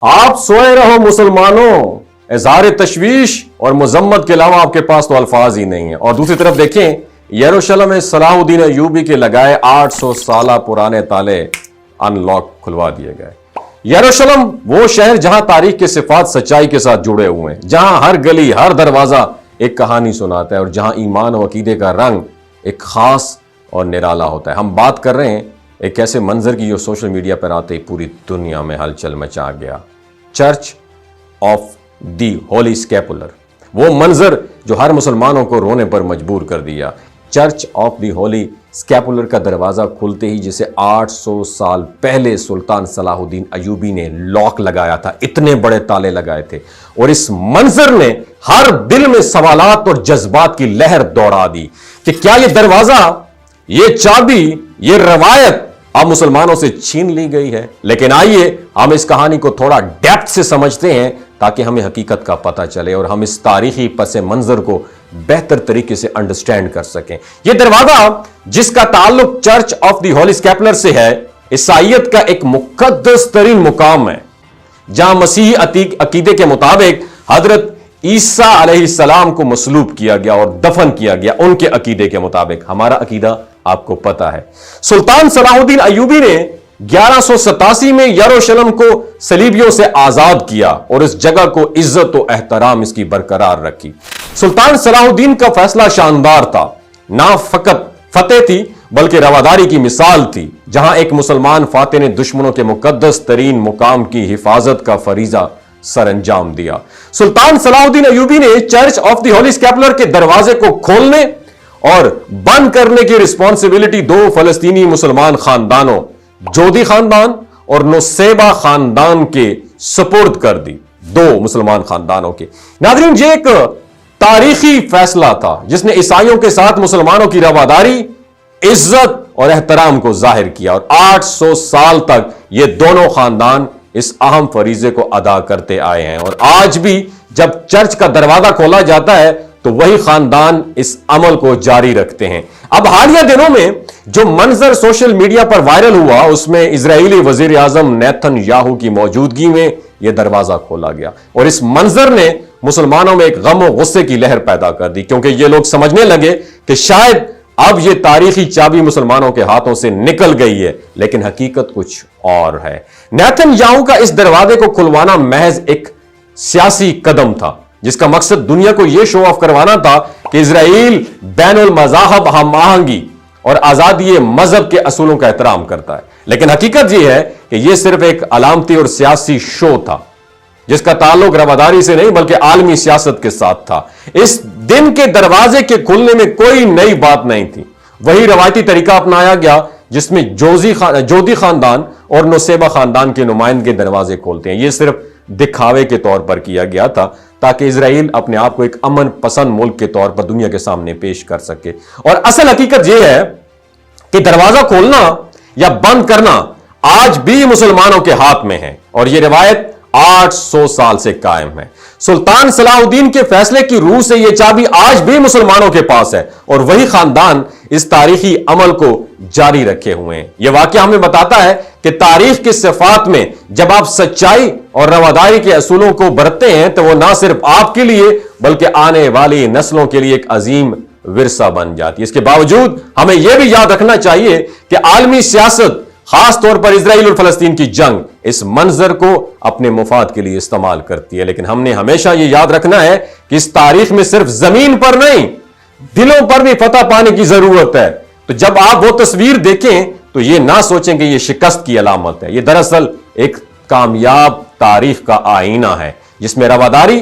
आप सोए रहो मुसलमानों, इज़हार तशवीश और मजम्मत के अलावा आपके पास तो अल्फाज ही नहीं है। और दूसरी तरफ देखें, यरूशलेम में सलाहुद्दीन अय्यूबी के लगाए 800 साल पुराने ताले अनलॉक खुलवा दिए गए। यरूशलेम वो शहर जहां तारीख के सिफात सच्चाई के साथ जुड़े हुए हैं, जहां हर गली हर दरवाजा एक कहानी सुनाता है और जहां ईमान और अकीदे का रंग एक खास और निराला होता है। हम बात कर रहे हैं एक ऐसे मंजर की जो सोशल मीडिया पर आते ही पूरी दुनिया में हलचल मचा गया। Church of the Holi scapular, वो मंजर जो हर मुसलमानों को रोने पर मजबूर कर दिया। Church of the Holi scapular का दरवाजा खुलते ही जिसे 800 साल पहले सुल्तान सलाहुद्दीन अय्यूबी ने लॉक लगाया था, इतने बड़े ताले लगाए थे, और इस मंजर ने हर दिल में सवालात और जज्बात की लहर दौड़ा दी कि क्या यह दरवाजा, ये चाबी, ये रवायत अब मुसलमानों से छीन ली गई है। लेकिन आइए हम इस कहानी को थोड़ा डेप्थ से समझते हैं ताकि हमें हकीकत का पता चले और हम इस तारीखी पस मंजर को बेहतर तरीके से अंडरस्टैंड कर सकें। यह दरवाजा जिसका ताल्लुक church of the Holi scapular से है, ईसाइयत का एक मुकद्दस तरीन मुकाम है जहां मसीही अकीदे के मुताबिक हजरत ईसा अलैहिस्सलाम को मसलूब किया गया और दफन किया गया। उनके अकीदे के मुताबिक, हमारा अकीदा आपको पता है। सुल्तान सलाहुद्दीन अय्यूबी ने 1187 में यरूशलेम को सलीबियों से आजाद किया और इस जगह को इज्जत और एहतराम इसकी बरकरार रखी। सुल्तान सलाहुद्दीन का फैसला शानदार था, ना फकत फतेह थी बल्कि रवादारी की मिसाल थी, जहां एक मुसलमान फातेह ने दुश्मनों के मुकद्दस तरीन मुकाम की हिफाजत का फरीजा सर अंजाम दिया। सुल्तान सलाहुद्दीन अय्यूबी ने church of the Holi scapular के दरवाजे को खोलने और बंद करने की रिस्पॉन्सिबिलिटी दो फलस्तीनी मुसलमान खानदानों, जोधी खानदान और नुसैबा खानदान के सुपुर्द कर दी। दो मुसलमान खानदानों के। नाज़रीन, ये एक तारीखी फैसला था जिसने ईसाइयों के साथ मुसलमानों की रवादारी, इज्जत और एहतराम को जाहिर किया और 800 साल तक ये दोनों खानदान इस अहम फरीजे को अदा करते आए हैं। और आज भी जब चर्च का दरवाजा खोला जाता है तो वही खानदान इस अमल को जारी रखते हैं। अब हालिया दिनों में जो मंजर सोशल मीडिया पर वायरल हुआ, उसमें इजरायली वजीर आजम नेतन्याहू की मौजूदगी में यह दरवाजा खोला गया और इस मंजर ने मुसलमानों में एक गम और गुस्से की लहर पैदा कर दी, क्योंकि ये लोग समझने लगे कि शायद अब यह तारीखी चाबी मुसलमानों के हाथों से निकल गई है, लेकिन हकीकत कुछ और है। नेतन्याहू का इस दरवाजे को खुलवाना महज एक सियासी कदम था जिसका मकसद दुनिया को यह शो ऑफ करवाना था कि इजराइल बैनुल मज़ाहब हम आहंगी और आजादी मजहब के असूलों का एहतराम करता है। लेकिन हकीकत यह है कि यह सिर्फ एक अलामती और सियासी शो था जिसका ताल्लुक रवादारी से नहीं बल्कि आलमी सियासत के साथ था। इस दिन के दरवाजे के खुलने में कोई नई बात नहीं थी, वही रवायती तरीका अपनाया गया जिसमें जोधी खानदान और नुसैबा खानदान के नुमाइंदे दरवाजे खोलते हैं। यह सिर्फ दिखावे के तौर पर किया गया था ताकि इजराइल अपने आप को एक अमन पसंद मुल्क के तौर पर दुनिया के सामने पेश कर सके। और असल हकीकत यह है कि दरवाजा खोलना या बंद करना आज भी मुसलमानों के हाथ में है और यह रिवायत 800 साल से कायम है। सुल्तान सलाहुद्दीन के फैसले की रूह से यह चाबी आज भी मुसलमानों के पास है और वही खानदान इस तारीखी अमल को जारी रखे हुए हैं। यह वाकया हमें बताता है कि तारीख की सिफात में जब आप सच्चाई और रवादारी के असूलों को बरतते हैं तो वह ना सिर्फ आपके लिए बल्कि आने वाली नस्लों के लिए एक अजीम विरसा बन जाती है। इसके बावजूद हमें यह भी याद रखना चाहिए कि आलमी सियासत, खास तौर पर इजराइल और फलस्तीन की जंग, इस मंजर को अपने मुफाद के लिए इस्तेमाल करती है। लेकिन हमने हमेशा यह याद रखना है कि इस तारीख में सिर्फ जमीन पर नहीं, दिलों पर भी फतह पाने की जरूरत है। तो जब आप वो तस्वीर देखें तो यह ना सोचें कि यह शिकस्त की अलामत है। यह दरअसल एक कामयाब तारीख का आईना है जिसमें रवादारी,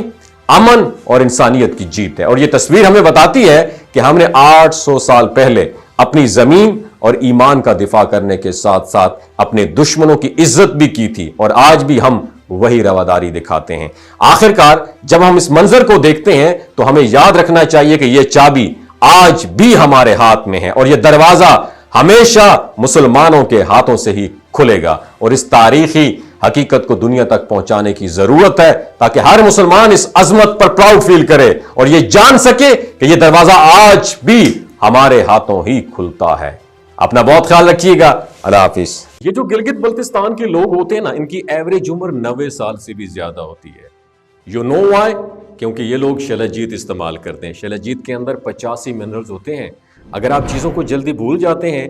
अमन और इंसानियत की जीत है। और यह तस्वीर हमें बताती है कि हमने 800 साल पहले अपनी जमीन और ईमान का दिफा करने के साथ साथ अपने दुश्मनों की इज्जत भी की थी और आज भी हम वही रवादारी दिखाते हैं। आखिरकार जब हम इस मंजर को देखते हैं तो हमें याद रखना चाहिए कि यह चाबी आज भी हमारे हाथ में है और यह दरवाजा हमेशा मुसलमानों के हाथों से ही खुलेगा और इस तारीखी हकीकत को दुनिया तक पहुंचाने की जरूरत है ताकि हर मुसलमान इस अजमत पर प्राउड फील करे और यह जान सके कि यह दरवाजा आज भी हमारे हाथों ही खुलता है। अपना बहुत ख्याल रखिएगा। अल्लाह हाफिज। ये जो गिलगित बल्तिस्तान के लोग होते हैं ना, इनकी एवरेज उम्र 90 साल से भी ज्यादा होती है। You know why? क्योंकि ये लोग शलजीत इस्तेमाल करते हैं। शलजीत के अंदर 85 मिनरल्स होते हैं। अगर आप चीज़ों को जल्दी भूल जाते हैं,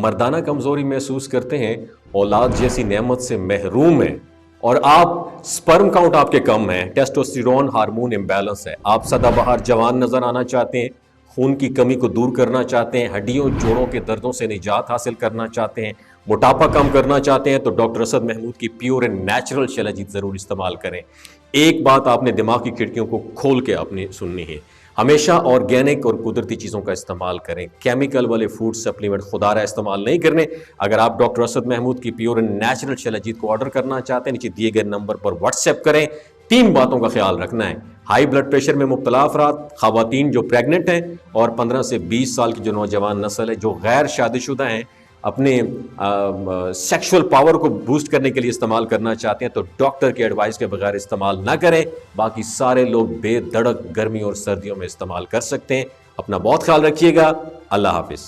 मर्दाना कमजोरी महसूस करते हैं, औलाद जैसी नेमत से महरूम हैं, और आप स्पर्म काउंट आपके कम है, टेस्टोस्टेरोन हार्मोन इम्बैलेंस है, आप सदाबहार जवान नजर आना चाहते हैं, खून की कमी को दूर करना चाहते हैं, हड्डियों जोड़ों के दर्दों से निजात हासिल करना चाहते हैं, मोटापा कम करना चाहते हैं, तो डॉक्टर असद महमूद की प्योर एंड नेचुरल शलजीत जरूर इस्तेमाल करें। एक बात आपने दिमाग की खिड़कियों को खोल के अपनी सुननी है, हमेशा ऑर्गेनिक और कुदरती चीज़ों का इस्तेमाल करें। केमिकल वाले फूड सप्लीमेंट खुदारा इस्तेमाल नहीं करने। अगर आप डॉक्टर असद महमूद की प्योर एंड नेचुरल शलजीत को ऑर्डर करना चाहते हैं, नीचे दिए गए नंबर पर व्हाट्सएप करें। 3 बातों का ख्याल रखना है, हाई ब्लड प्रेशर में मुब्तला अफराद, खवातीन जो प्रेग्नेंट हैं, और 15 से 20 साल की जो नौजवान नस्ल है जो गैर शादीशुदा हैं, अपने सेक्सुअल पावर को बूस्ट करने के लिए इस्तेमाल करना चाहते हैं, तो डॉक्टर के एडवाइस के बगैर इस्तेमाल ना करें। बाकी सारे लोग बेधड़क गर्मी और सर्दियों में इस्तेमाल कर सकते हैं। अपना बहुत ख्याल रखिएगा। अल्लाह हाफिज।